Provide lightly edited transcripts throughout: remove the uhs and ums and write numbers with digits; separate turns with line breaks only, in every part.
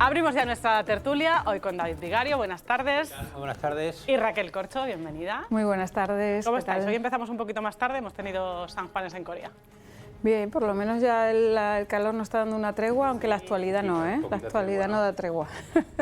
Abrimos ya nuestra tertulia, hoy con David Vigario, buenas tardes.
Buenas tardes.
Y Raquel Corcho, bienvenida.
Muy buenas tardes.
¿Cómo estáis? Hoy empezamos un poquito más tarde, hemos tenido San Juanes en Corea.
Bien, por lo menos ya el calor nos está dando una tregua, aunque la actualidad no, ¿eh? La actualidad no da tregua.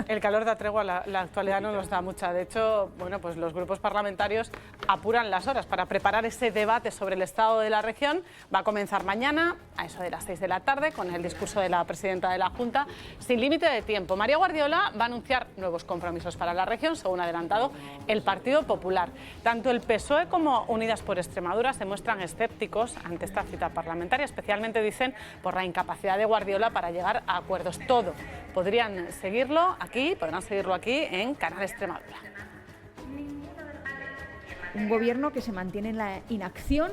El calor da tregua, la actualidad no nos da mucha. De hecho, bueno, pues los grupos parlamentarios apuran las horas para preparar ese debate sobre el estado de la región. Va a comenzar mañana, a eso de las 6 de la tarde, con el discurso de la presidenta de la Junta, sin límite de tiempo. María Guardiola va a anunciar nuevos compromisos para la región, según ha adelantado el Partido Popular. Tanto el PSOE como Unidas por Extremadura se muestran escépticos ante esta cita parlamentaria, especialmente dicen por la incapacidad de Guardiola para llegar a acuerdos. Todo podrán seguirlo aquí en Canal Extremadura.
Un gobierno que se mantiene en la inacción,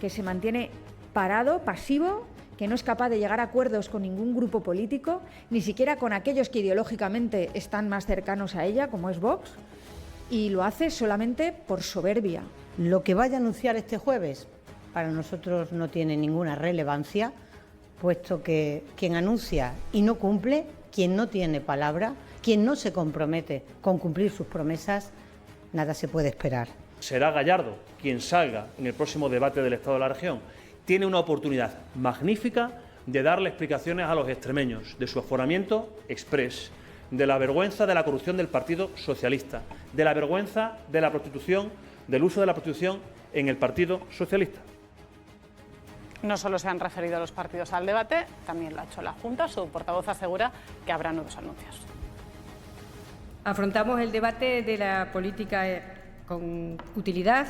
que se mantiene parado, pasivo, que no es capaz de llegar a acuerdos con ningún grupo político, ni siquiera con aquellos que ideológicamente están más cercanos a ella, como es Vox, y lo hace solamente por soberbia.
Lo que vaya a anunciar este jueves para nosotros no tiene ninguna relevancia, puesto que quien anuncia y no cumple, quien no tiene palabra, quien no se compromete con cumplir sus promesas, nada se puede esperar.
Será Gallardo quien salga en el próximo debate del Estado de la región. Tiene una oportunidad magnífica de darle explicaciones a los extremeños de su aforamiento exprés, de la vergüenza de la corrupción del Partido Socialista, de la vergüenza de la prostitución, del uso de la prostitución en el Partido Socialista.
No solo se han referido los partidos al debate, también lo ha hecho la Junta. Su portavoz asegura que habrá nuevos anuncios.
Afrontamos el debate de la política con utilidad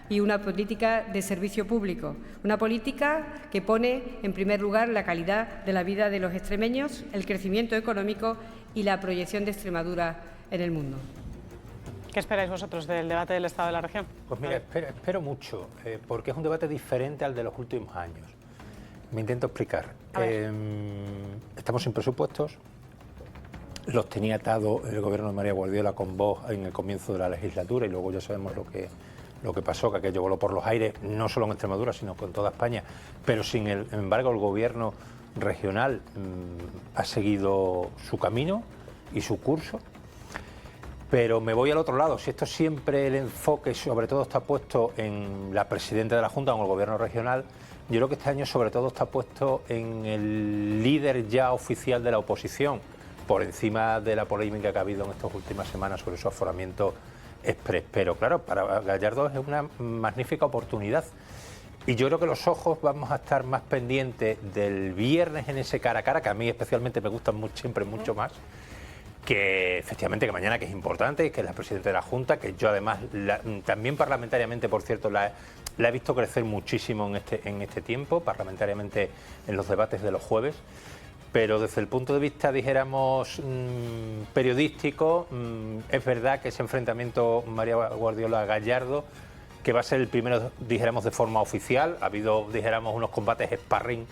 y una política de servicio público, una política que pone en primer lugar la calidad de la vida de los extremeños, el crecimiento económico y la proyección de Extremadura en el mundo.
¿Qué esperáis vosotros del debate del Estado de la región?
Pues mira, espero mucho, porque es un debate diferente al de los últimos años. Me intento explicar. Estamos sin presupuestos, los tenía atados el gobierno de María Guardiola con Vox en el comienzo de la legislatura y luego ya sabemos lo que pasó, que aquello voló por los aires, no solo en Extremadura, sino con toda España. Pero sin embargo el gobierno regional ha seguido su camino y su curso. Pero me voy al otro lado. Si esto siempre el enfoque sobre todo está puesto en la presidenta de la Junta o en el gobierno regional, yo creo que este año sobre todo está puesto en el líder ya oficial de la oposición, por encima de la polémica que ha habido en estas últimas semanas sobre su aforamiento exprés. Pero claro, para Gallardo es una magnífica oportunidad. Y yo creo que los ojos vamos a estar más pendientes del viernes en ese cara a cara, que a mí especialmente me gustan siempre mucho más, que efectivamente que mañana, que es importante, y que es la presidenta de la Junta, que yo además también parlamentariamente, por cierto, la he visto crecer muchísimo en este tiempo, parlamentariamente en los debates de los jueves, pero desde el punto de vista, dijéramos, periodístico, es verdad que ese enfrentamiento María Guardiola-Gallardo, que va a ser el primero, dijéramos, de forma oficial, ha habido, dijéramos, unos combates sparring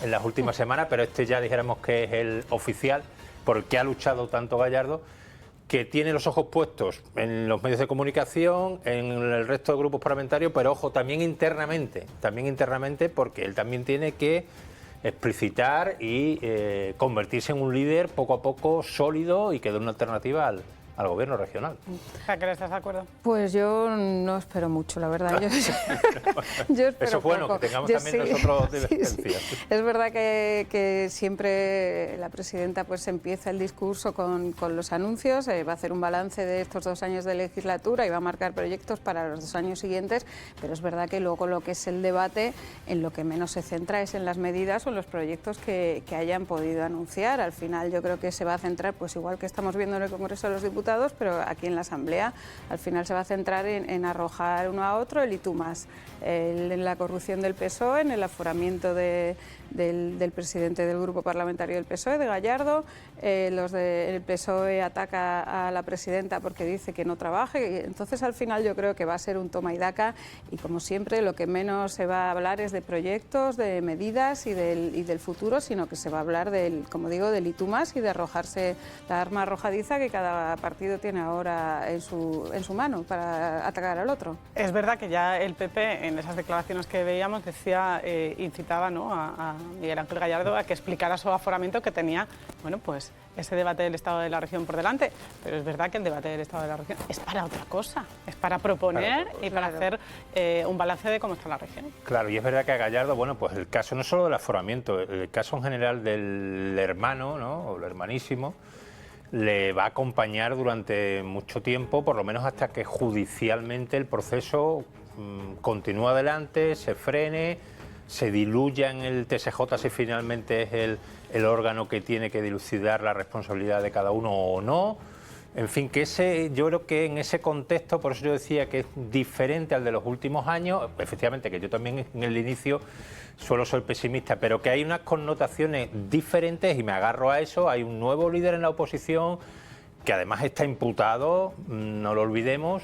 en las últimas semanas, pero este ya dijéramos que es el oficial, por el que ha luchado tanto Gallardo, que tiene los ojos puestos en los medios de comunicación, en el resto de grupos parlamentarios, pero ojo, también internamente, porque él también tiene que explicitar y convertirse en un líder poco a poco sólido y que dé una alternativa al gobierno regional.
Raquel, ¿estás de acuerdo?
Pues yo no espero mucho, la verdad. Yo espero
eso es bueno,
poco.
que tengamos también nosotros divergencias.
Sí. Es verdad que siempre la presidenta pues empieza el discurso con los anuncios, va a hacer un balance de estos 2 años de legislatura y va a marcar proyectos para los 2 años siguientes, pero es verdad que luego lo que es el debate, en lo que menos se centra es en las medidas o en los proyectos que hayan podido anunciar. Al final yo creo que se va a centrar, pues igual que estamos viendo en el Congreso de los Diputados, pero aquí en la Asamblea al final se va a centrar en arrojar uno a otro el y tú más, en la corrupción del PSOE, en el aforamiento del presidente del grupo parlamentario del PSOE, de Gallardo. El PSOE ataca a la presidenta porque dice que no trabaja, y entonces al final yo creo que va a ser un toma y daca, y como siempre lo que menos se va a hablar es de proyectos, de medidas y del futuro, sino que se va a hablar como digo, del y tú más y de arrojarse la arma arrojadiza que cada partido partido tiene ahora en su mano para atacar al otro.
Es verdad que ya el PP, en esas declaraciones que veíamos, decía, incitaba, ¿no?, a Miguel Ángel Gallardo a que explicara su aforamiento, que tenía, bueno, pues ese debate del Estado de la Región por delante. Pero es verdad que el debate del Estado de la Región es para otra cosa, es para proponer y para hacer un balance de cómo está la región.
Claro, y es verdad que a Gallardo, bueno, pues el caso no solo del aforamiento, el caso en general del hermano, ¿no?, o el hermanísimo, le va a acompañar durante mucho tiempo, por lo menos hasta que judicialmente el proceso continúe adelante, se frene, se diluya en el TSJ si finalmente es el órgano que tiene que dilucidar la responsabilidad de cada uno o no. En fin, que yo creo que en ese contexto, por eso yo decía que es diferente al de los últimos años, efectivamente que yo también en el inicio suelo ser pesimista, pero que hay unas connotaciones diferentes y me agarro a eso. Hay un nuevo líder en la oposición que además está imputado, no lo olvidemos,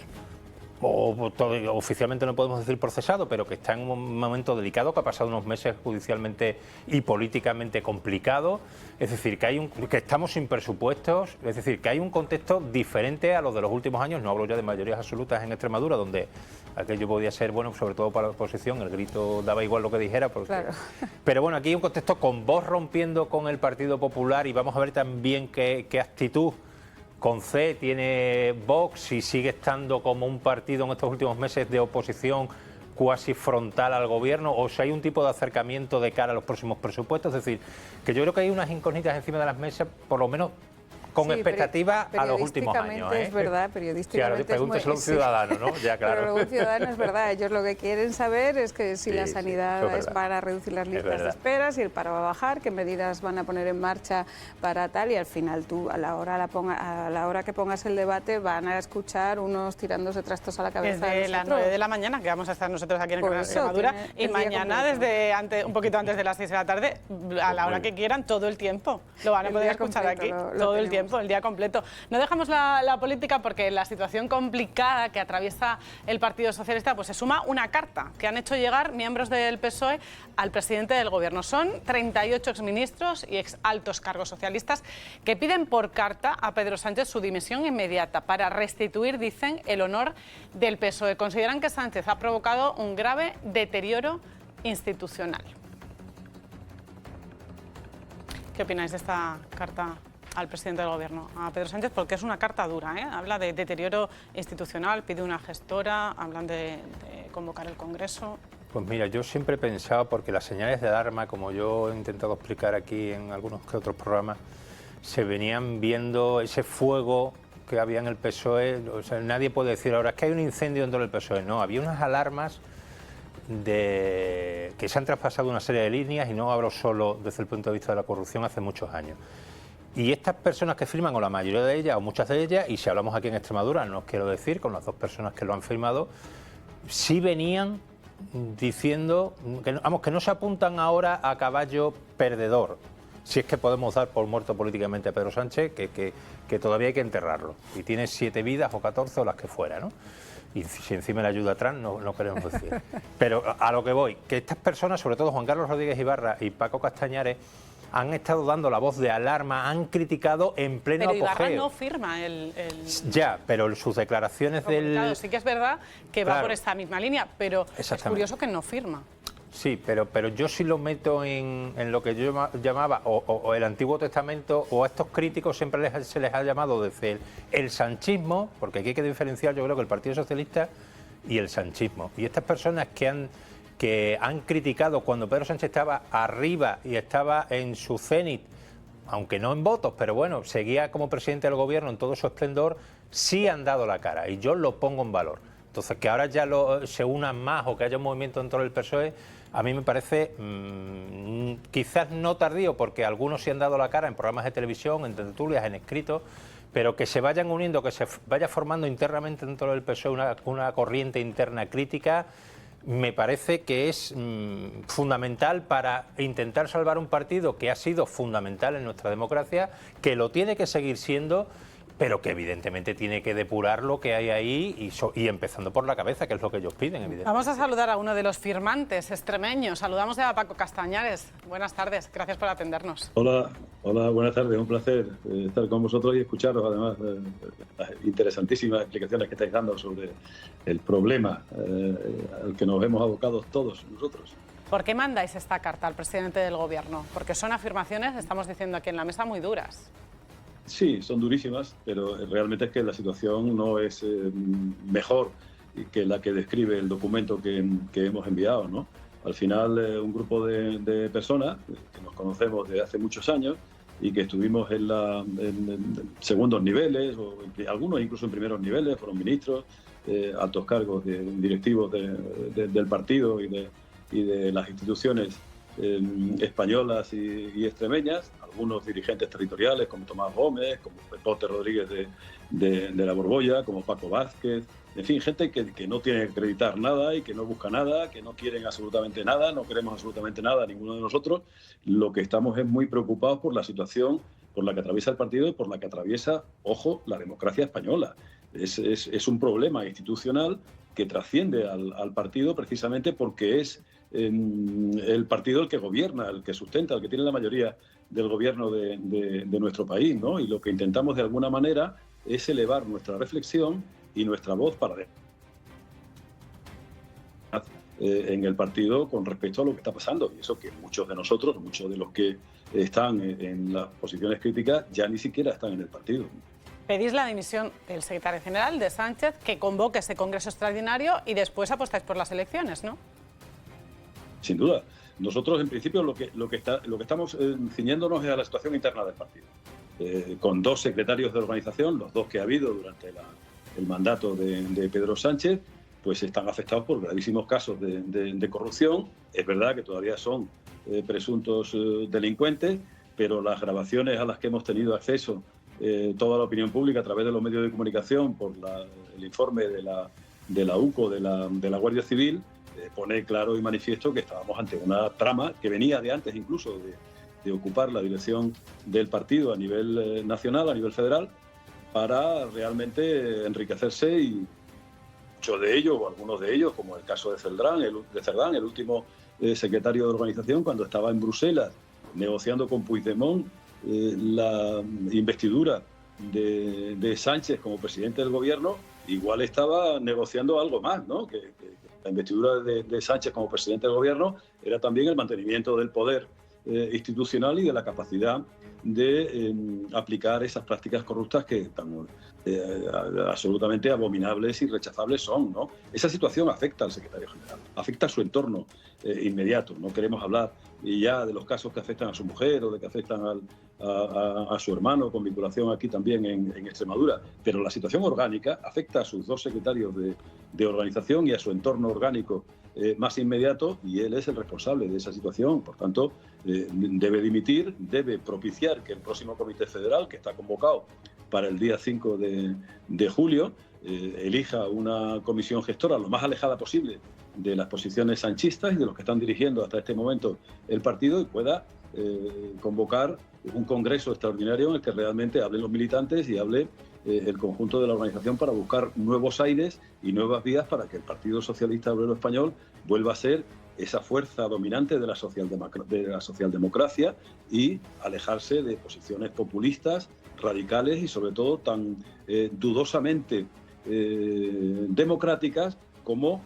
oficialmente no podemos decir procesado, pero que está en un momento delicado, que ha pasado unos meses judicialmente y políticamente complicado. Es decir, que estamos sin presupuestos, es decir, que hay un contexto diferente a los de los últimos años. No hablo ya de mayorías absolutas en Extremadura, donde aquello podía ser, bueno, sobre todo para la oposición, el grito daba igual lo que dijera. Porque... Claro. Pero bueno, aquí hay un contexto con Vox rompiendo con el Partido Popular, y vamos a ver también qué actitud con C tiene Vox, y sigue estando como un partido en estos últimos meses de oposición cuasi frontal al gobierno, o si hay un tipo de acercamiento de cara a los próximos presupuestos. Es decir, que yo creo que hay unas incógnitas encima de las mesas, por lo menos con expectativa a los últimos años.
Es verdad, periodísticamente
claro, pregúnteselo a un ciudadano, ¿no? Ya, claro.
Pero un ciudadano es verdad. Ellos lo que quieren saber es que si la sanidad van a reducir las listas de espera, si el paro va a bajar, qué medidas van a poner en marcha para tal, y al final tú, a la hora que pongas el debate, van a escuchar unos tirándose trastos a la cabeza.
Desde las 9 de la mañana, que vamos a estar nosotros aquí en el canal de Extremadura, y mañana desde un poquito antes de las 6 de la tarde, a la hora que quieran, todo el tiempo. Lo van a poder escuchar aquí, todo el tiempo, el día completo. No dejamos la política porque la situación complicada que atraviesa el Partido Socialista, pues se suma una carta que han hecho llegar miembros del PSOE al presidente del Gobierno. Son 38 exministros y exaltos cargos socialistas que piden por carta a Pedro Sánchez su dimisión inmediata para restituir, dicen, el honor del PSOE. Consideran que Sánchez ha provocado un grave deterioro institucional. ¿Qué opináis de esta carta al presidente del Gobierno, a Pedro Sánchez? Porque es una carta dura, ¿eh? Habla de deterioro institucional, pide una gestora, hablan de convocar el Congreso.
Pues mira, yo siempre he pensado, porque las señales de alarma, como yo he intentado explicar aquí en algunos que otros programas, se venían viendo ese fuego que había en el PSOE. O sea, nadie puede decir ahora es que hay un incendio dentro del PSOE. No, había unas alarmas que se han traspasado una serie de líneas, y no hablo solo desde el punto de vista de la corrupción, hace muchos años. Y estas personas que firman, o la mayoría de ellas, o muchas de ellas, y si hablamos aquí en Extremadura, no os quiero decir, con las dos personas que lo han firmado, sí venían diciendo que no se apuntan ahora a caballo perdedor, si es que podemos dar por muerto políticamente a Pedro Sánchez, que todavía hay que enterrarlo. Y tiene 7 vidas o 14 o las que fuera, ¿no? Y si encima le ayuda atrás, no queremos decir. Pero a lo que voy, que estas personas, sobre todo Juan Carlos Rodríguez Ibarra y Paco Castañares, han estado dando la voz de alarma, han criticado en pleno apogeo.
Pero Ibarra no firma
Ya, pero sus declaraciones
Claro, sí que es verdad que va por esta misma línea, pero es curioso que no firma.
Sí, pero yo sí lo meto en lo que yo llamaba o el Antiguo Testamento, o a estos críticos siempre se les ha llamado desde el sanchismo, porque aquí hay que diferenciar, yo creo, que el Partido Socialista y el sanchismo. Y estas personas que han criticado cuando Pedro Sánchez estaba arriba y estaba en su cenit, aunque no en votos, pero bueno, seguía como presidente del Gobierno en todo su esplendor, sí han dado la cara, y yo lo pongo en valor. Entonces, que ahora ya se unan más o que haya un movimiento dentro del PSOE, a mí me parece quizás no tardío, porque algunos sí han dado la cara en programas de televisión, en tertulias, en escritos, pero que se vayan uniendo, que se vaya formando internamente dentro del PSOE una corriente interna crítica, me parece que es fundamental para intentar salvar un partido que ha sido fundamental en nuestra democracia, que lo tiene que seguir siendo, pero que evidentemente tiene que depurar lo que hay ahí y empezando por la cabeza, que es lo que ellos piden, evidentemente.
Vamos a saludar a uno de los firmantes extremeños. Saludamos a Paco Castañares. Buenas tardes, gracias por atendernos.
Hola, buenas tardes, un placer estar con vosotros y escucharos, además, las interesantísimas explicaciones que estáis dando sobre el problema al que nos hemos abocado todos nosotros.
¿Por qué mandáis esta carta al presidente del Gobierno? Porque son afirmaciones, estamos diciendo aquí en la mesa, muy duras.
Sí, son durísimas, pero realmente es que la situación no es mejor que la que describe el documento que hemos enviado, ¿no? Al final, un grupo de personas que nos conocemos desde hace muchos años y que estuvimos en segundos niveles, o algunos incluso en primeros niveles, fueron ministros, altos cargos directivos del partido y de las instituciones españolas y extremeñas, algunos dirigentes territoriales como Tomás Gómez, como Pepote Rodríguez de la Borbolla, como Paco Vázquez, en fin, gente que no tiene que acreditar nada y que no busca nada, que no quieren absolutamente nada, no queremos absolutamente nada ninguno de nosotros. Lo que estamos es muy preocupados por la situación por la que atraviesa el partido y por la que atraviesa, ojo, la democracia española. Es un problema institucional que trasciende al partido precisamente porque es el partido el que gobierna, el que sustenta, el que tiene la mayoría del gobierno de nuestro país, ¿no? Y lo que intentamos de alguna manera es elevar nuestra reflexión y nuestra voz para en el partido con respecto a lo que está pasando. Y eso que muchos de nosotros, muchos de los que están en las posiciones críticas, ya ni siquiera están en el partido.
Pedís la dimisión del secretario general, de Sánchez, que convoque ese congreso extraordinario y después apostáis por las elecciones, ¿no?
Sin duda. Nosotros, en principio, lo que estamos ciñéndonos es a la situación interna del partido. Con dos secretarios de organización, los dos que ha habido durante el mandato de Pedro Sánchez, pues están afectados por gravísimos casos de corrupción. Es verdad que todavía son presuntos delincuentes, pero las grabaciones a las que hemos tenido acceso toda la opinión pública a través de los medios de comunicación por el informe de la UCO, de la Guardia Civil, pone claro y manifiesto que estábamos ante una trama que venía de antes incluso de ocupar la dirección del partido a nivel nacional, a nivel federal, para realmente enriquecerse, y muchos de ellos, o algunos de ellos, como el caso de Cerdán, el último secretario de organización, cuando estaba en Bruselas negociando con Puigdemont la investidura de Sánchez como presidente del gobierno, igual estaba negociando algo más, ¿no? Que la investidura de Sánchez como presidente del gobierno era también el mantenimiento del poder institucional y de la capacidad de aplicar esas prácticas corruptas que tan absolutamente abominables y rechazables son, ¿no? Esa situación afecta al secretario general, afecta a su entorno inmediato. No queremos hablar ya de los casos que afectan a su mujer o de que afectan a su hermano con vinculación aquí también en Extremadura, pero la situación orgánica afecta a sus dos secretarios de organización y a su entorno orgánico más inmediato, y él es el responsable de esa situación. Por tanto, debe dimitir, debe propiciar que el próximo Comité Federal, que está convocado para el día 5 de julio, elija una comisión gestora lo más alejada posible de las posiciones sanchistas y de los que están dirigiendo hasta este momento el partido, y pueda convocar un congreso extraordinario en el que realmente hablen los militantes y hable el conjunto de la organización, para buscar nuevos aires y nuevas vías para que el Partido Socialista Obrero Español vuelva a ser esa fuerza dominante de la socialdemocracia y alejarse de posiciones populistas, radicales y sobre todo tan dudosamente democráticas como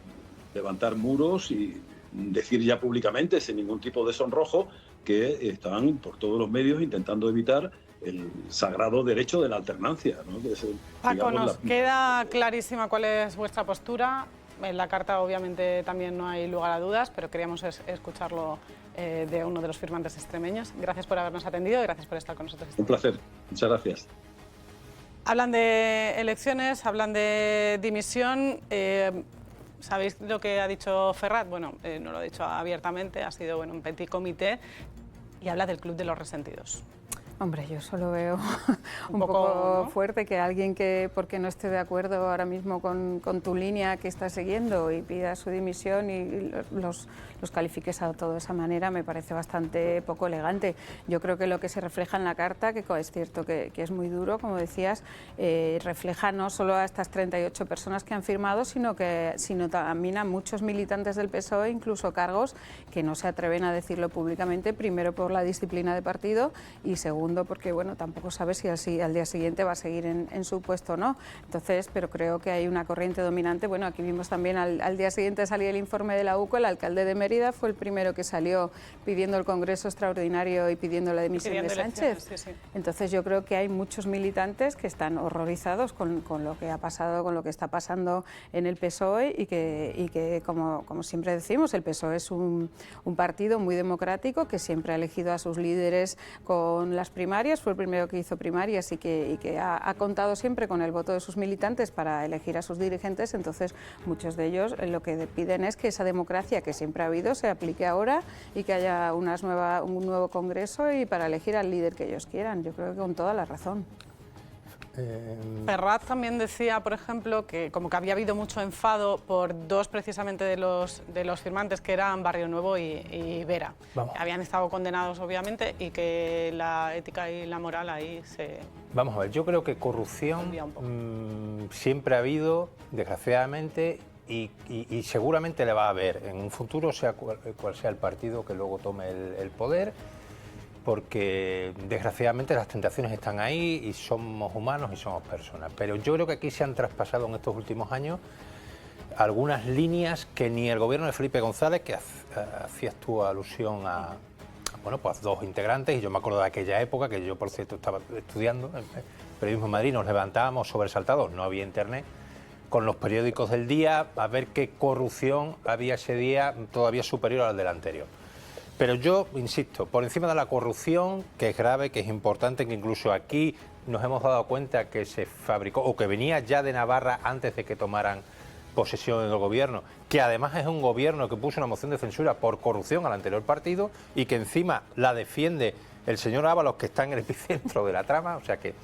levantar muros y decir ya públicamente, sin ningún tipo de sonrojo, que están por todos los medios intentando evitar el sagrado derecho de la alternancia, ¿no? Que es
Paco, nos queda clarísima cuál es vuestra postura. En la carta obviamente también no hay lugar a dudas, pero queríamos escucharlo de uno de los firmantes extremeños. Gracias por habernos atendido y gracias por estar con nosotros.
Un placer, muchas gracias.
Hablan de elecciones, hablan de dimisión. ¿Sabéis lo que ha dicho Ferrat? Bueno, no lo ha dicho abiertamente, ha sido un petit comité, y habla del club de los resentidos.
Hombre, yo solo veo un poco
¿no?
fuerte que alguien que, porque no esté de acuerdo ahora mismo con tu línea que está siguiendo y pida su dimisión y los califiques a todo de esa manera, me parece bastante poco elegante. Yo creo que lo que se refleja en la carta, que es cierto que es muy duro, como decías, refleja no solo a estas 38 personas que han firmado, sino también a muchos militantes del PSOE, incluso cargos que no se atreven a decirlo públicamente, primero por la disciplina de partido y segundo porque bueno, tampoco sabe si al día siguiente va a seguir en su puesto o no. Entonces, pero creo que hay una corriente dominante. Bueno, aquí vimos también al día siguiente salía el informe de la UCO, el alcalde de Mérida fue el primero que salió pidiendo el Congreso extraordinario y pidiendo la dimisión de Sánchez.
Sí, sí.
Entonces yo creo que hay muchos militantes que están horrorizados con lo que ha pasado, con lo que está pasando en el PSOE y que como siempre decimos, el PSOE es un partido muy democrático que siempre ha elegido a sus líderes con las primarias, fue el primero que hizo primarias y que ha contado siempre con el voto de sus militantes para elegir a sus dirigentes. Entonces muchos de ellos lo que piden es que esa democracia que siempre ha habido se aplique ahora y que haya un nuevo Congreso y para elegir al líder que ellos quieran. Yo creo que con toda la razón.
Ferraz también decía, por ejemplo, que como que había habido mucho enfado por dos precisamente de los firmantes, que eran Barrio Nuevo y Vera.
Vamos.
Habían estado condenados, obviamente, y que la ética y la moral ahí se...
Vamos a ver, yo creo que corrupción siempre ha habido, desgraciadamente, y seguramente le va a haber en un futuro, sea cual sea el partido que luego tome el poder, porque desgraciadamente las tentaciones están ahí y somos humanos y somos personas. Pero yo creo que aquí se han traspasado en estos últimos años algunas líneas que ni el gobierno de Felipe González, que hacías tú alusión a pues dos integrantes, y yo me acuerdo de aquella época, que yo por cierto estaba estudiando en Periodismo en Madrid, nos levantábamos sobresaltados, no había internet, con los periódicos del día, a ver qué corrupción había ese día todavía superior al del anterior. Pero yo, insisto, por encima de la corrupción, que es grave, que es importante, que incluso aquí nos hemos dado cuenta que se fabricó, o que venía ya de Navarra antes de que tomaran posesión del gobierno, que además es un gobierno que puso una moción de censura por corrupción al anterior partido y que encima la defiende el señor Ábalos, que está en el epicentro de la trama, o sea que...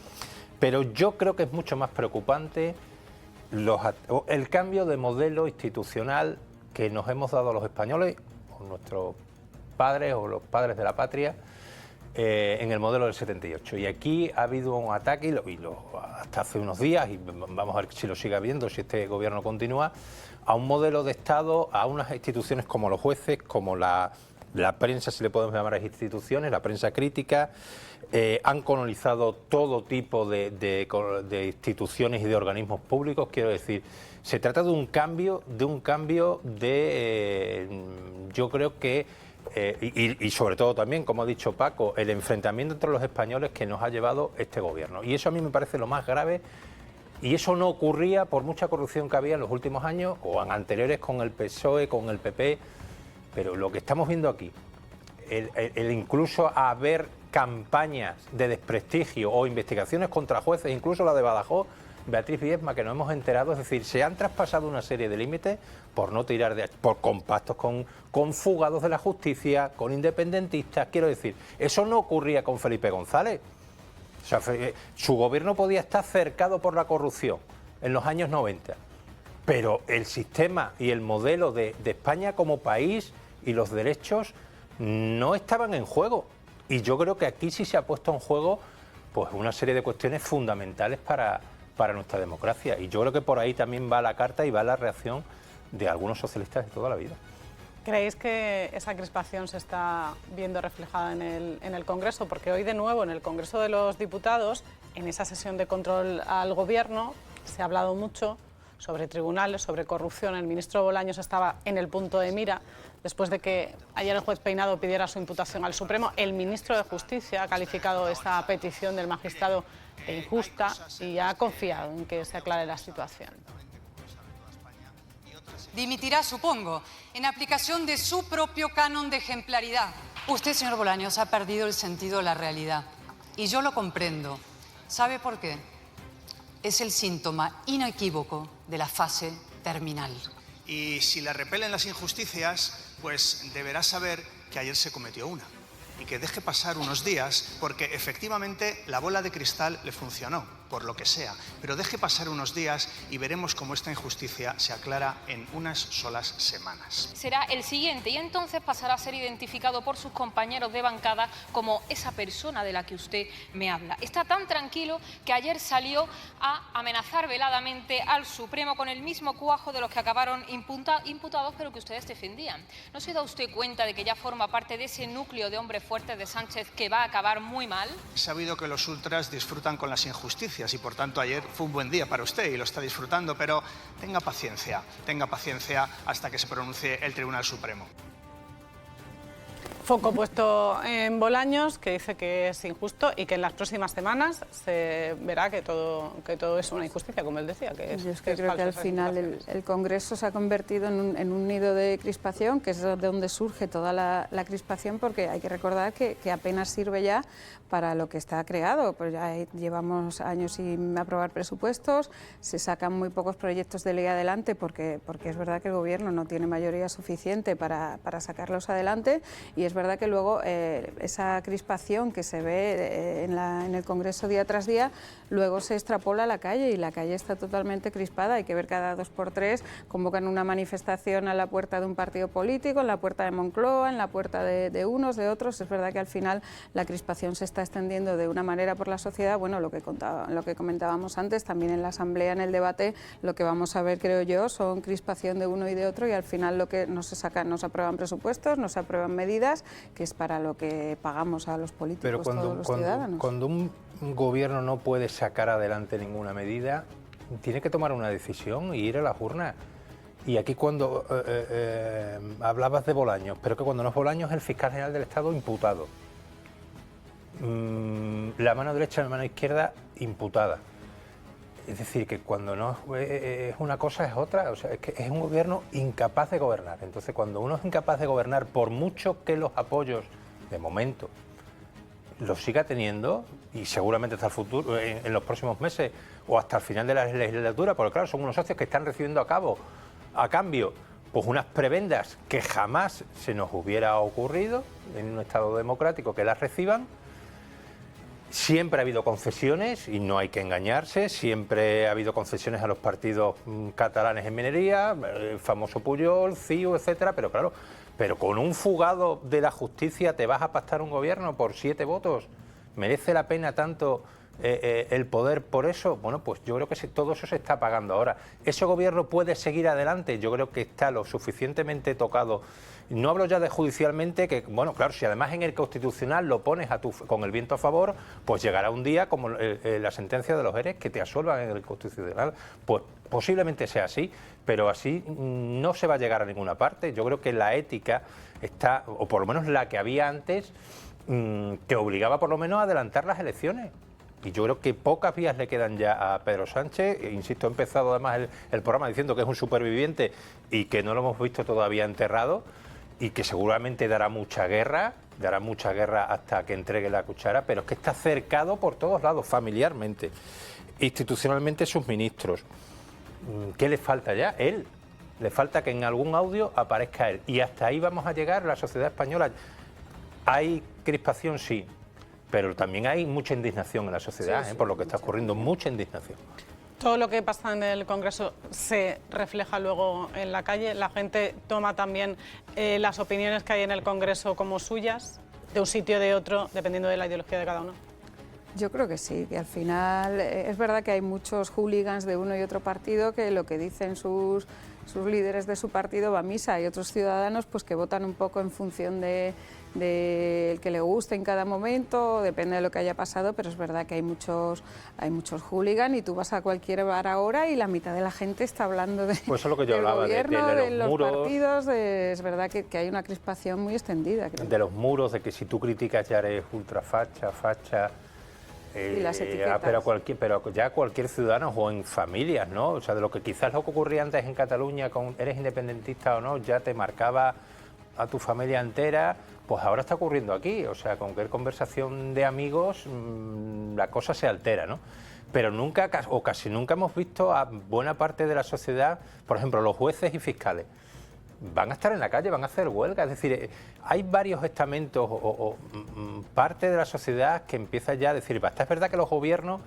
Pero yo creo que es mucho más preocupante el cambio de modelo institucional que nos hemos dado los españoles, o nuestros padres o los padres de la patria, en el modelo del 78. Y aquí ha habido un ataque, hasta hace unos días, y vamos a ver si lo sigue habiendo, si este gobierno continúa, a un modelo de Estado, a unas instituciones como los jueces, como la prensa, si le podemos llamar a instituciones, la prensa crítica. Han colonizado todo tipo de instituciones y de organismos públicos. Quiero decir, se trata de un cambio yo creo que y sobre todo también, como ha dicho Paco, el enfrentamiento entre los españoles que nos ha llevado este gobierno. Y eso a mí me parece lo más grave, y eso no ocurría por mucha corrupción que había en los últimos años o en anteriores con el PSOE, con el PP, pero lo que estamos viendo aquí, el incluso haber campañas de desprestigio o investigaciones contra jueces, incluso la de Badajoz, Beatriz Viesma, que nos hemos enterado, es decir, se han traspasado una serie de límites por no tirar por compactos con fugados de la justicia, con independentistas. Quiero decir, eso no ocurría con Felipe González. O sea, su gobierno podía estar cercado por la corrupción en los años 90, pero el sistema y el modelo de España como país y los derechos no estaban en juego. Y yo creo que aquí sí se ha puesto en juego pues una serie de cuestiones fundamentales para nuestra democracia. Y yo creo que por ahí también va la carta y va la reacción de algunos socialistas de toda la vida.
¿Creéis que esa crispación se está viendo reflejada en el Congreso? Porque hoy de nuevo en el Congreso de los Diputados, en esa sesión de control al Gobierno, se ha hablado mucho sobre tribunales, sobre corrupción. El ministro Bolaños estaba en el punto de mira después de que ayer el juez Peinado pidiera su imputación al Supremo. El ministro de Justicia ha calificado esta petición del magistrado de injusta y ha confiado en que se aclare la situación.
Dimitirá, supongo, en aplicación de su propio canon de ejemplaridad. Usted, señor Bolaños, ha perdido el sentido de la realidad. Y yo lo comprendo. ¿Sabe por qué? Es el síntoma inequívoco de la fase terminal.
Y si le repelen las injusticias, pues deberá saber que ayer se cometió una. y que deje pasar unos días, porque efectivamente la bola de cristal le funcionó, por lo que sea, pero deje pasar unos días y veremos cómo esta injusticia se aclara en unas solas semanas.
Será el siguiente y entonces pasará a ser identificado por sus compañeros de bancada como esa persona de la que usted me habla. Está tan tranquilo que ayer salió a amenazar veladamente al Supremo con el mismo cuajo de los que acabaron imputados, pero que ustedes defendían. ¿No se da usted cuenta de que ya forma parte de ese núcleo de hombres fuertes de Sánchez que va a acabar muy mal?
He sabido que los ultras disfrutan con las injusticias y por tanto ayer fue un buen día para usted y lo está disfrutando, pero tenga paciencia hasta que se pronuncie el Tribunal Supremo.
Foco puesto en Bolaños, que dice que es injusto y que en las próximas semanas se verá que todo es una injusticia, como él decía.
Yo es que creo que al final el Congreso se ha convertido en un nido de crispación, que es de donde surge toda la crispación, porque hay que recordar que apenas sirve ya para lo que está creado. Pues ya llevamos años sin aprobar presupuestos, se sacan muy pocos proyectos de ley adelante porque es verdad que el Gobierno no tiene mayoría suficiente para sacarlos adelante, y es verdad que luego esa crispación que se ve en el Congreso día tras día, luego se extrapola a la calle y la calle está totalmente crispada. Hay que ver cada 2 por 3 convocan una manifestación a la puerta de un partido político, en la puerta de Moncloa, en la puerta de unos, de otros. Es verdad que al final la crispación se está extendiendo de una manera por la sociedad. Bueno, lo que comentábamos antes, también en la Asamblea, en el debate, lo que vamos a ver, creo yo, son crispación de uno y de otro, y al final lo que no se aprueban presupuestos, no se aprueban medidas, que es para lo que pagamos a los políticos, todos los ciudadanos.
Cuando un gobierno no puede sacar adelante ninguna medida, tiene que tomar una decisión y ir a las urnas. Y aquí cuando hablabas de Bolaños, pero que cuando no es Bolaños es el fiscal general del Estado imputado. La mano derecha y la mano izquierda imputada. Es decir, que cuando no es una cosa es otra, o sea, es que es un gobierno incapaz de gobernar. Entonces, cuando uno es incapaz de gobernar, por mucho que los apoyos, de momento, los siga teniendo, y seguramente hasta el futuro, en los próximos meses, o hasta el final de la legislatura, porque claro, son unos socios que están recibiendo a cambio, pues unas prebendas que jamás se nos hubiera ocurrido en un Estado democrático que las reciban. Siempre ha habido concesiones, y no hay que engañarse, siempre ha habido concesiones a los partidos catalanes en minería, el famoso Pujol, CiU, etcétera, pero claro, con un fugado de la justicia te vas a pactar un gobierno por 7 votos. ¿Merece la pena tanto el poder por eso? Bueno, pues yo creo que todo eso se está pagando ahora. ¿Ese gobierno puede seguir adelante? Yo creo que está lo suficientemente tocado. No hablo ya de judicialmente, que bueno, claro, si además en el Constitucional lo pones con el viento a favor, pues llegará un día como la sentencia de los ERES que te absuelvan en el Constitucional. Pues posiblemente sea así, pero así no se va a llegar a ninguna parte. Yo creo que la ética está, o por lo menos la que había antes, que obligaba por lo menos a adelantar las elecciones. Y yo creo que pocas vías le quedan ya a Pedro Sánchez. Insisto, he empezado además el programa diciendo que es un superviviente y que no lo hemos visto todavía enterrado, y que seguramente dará mucha guerra hasta que entregue la cuchara, pero es que está cercado por todos lados, familiarmente, institucionalmente sus ministros. ¿Qué le falta ya? Él. Le falta que en algún audio aparezca él. Y hasta ahí vamos a llegar la sociedad española. ¿Hay crispación? Sí. Pero también hay mucha indignación en la sociedad, por lo que está ocurriendo, mucha indignación.
Todo lo que pasa en el Congreso se refleja luego en la calle. La gente toma también las opiniones que hay en el Congreso como suyas, de un sitio o de otro, dependiendo de la ideología de cada uno.
Yo creo que sí, que al final es verdad que hay muchos hooligans de uno y otro partido que lo que dicen sus líderes de su partido va a misa, y otros ciudadanos pues que votan un poco en función del que le guste en cada momento, depende de lo que haya pasado, pero es verdad que hay muchos hooligans, y tú vas a cualquier bar ahora y la mitad de la gente está hablando de,
pues eso es lo que yo
del
hablaba,
gobierno,
de
los
muros,
partidos, es verdad que hay una crispación muy extendida. Creo.
De los muros, de que si tú criticas ya eres ultrafacha, facha.
Y las etiquetas.
Pero ya cualquier ciudadano, o en familias, ¿no? O sea, de lo que quizás lo que ocurría antes en Cataluña, con eres independentista o no, ya te marcaba a tu familia entera, pues ahora está ocurriendo aquí. O sea, con cualquier conversación de amigos, la cosa se altera, ¿no? Pero nunca, o casi nunca hemos visto a buena parte de la sociedad, por ejemplo, los jueces y fiscales, van a estar en la calle, van a hacer huelga. Es decir, hay varios estamentos o parte de la sociedad que empieza ya a decir, basta. Es verdad que los gobiernos,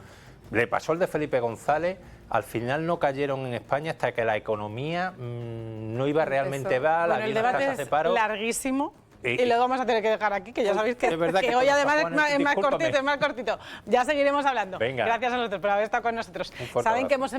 le pasó el de Felipe González, al final no cayeron en España hasta que la economía no iba realmente mal,
bueno, el debate es larguísimo. Y lo vamos a tener que dejar aquí, que ya sabéis que hoy además es más cortito. Ya seguiremos hablando.
Venga.
Gracias a nosotros por haber estado con nosotros. Saben que hemos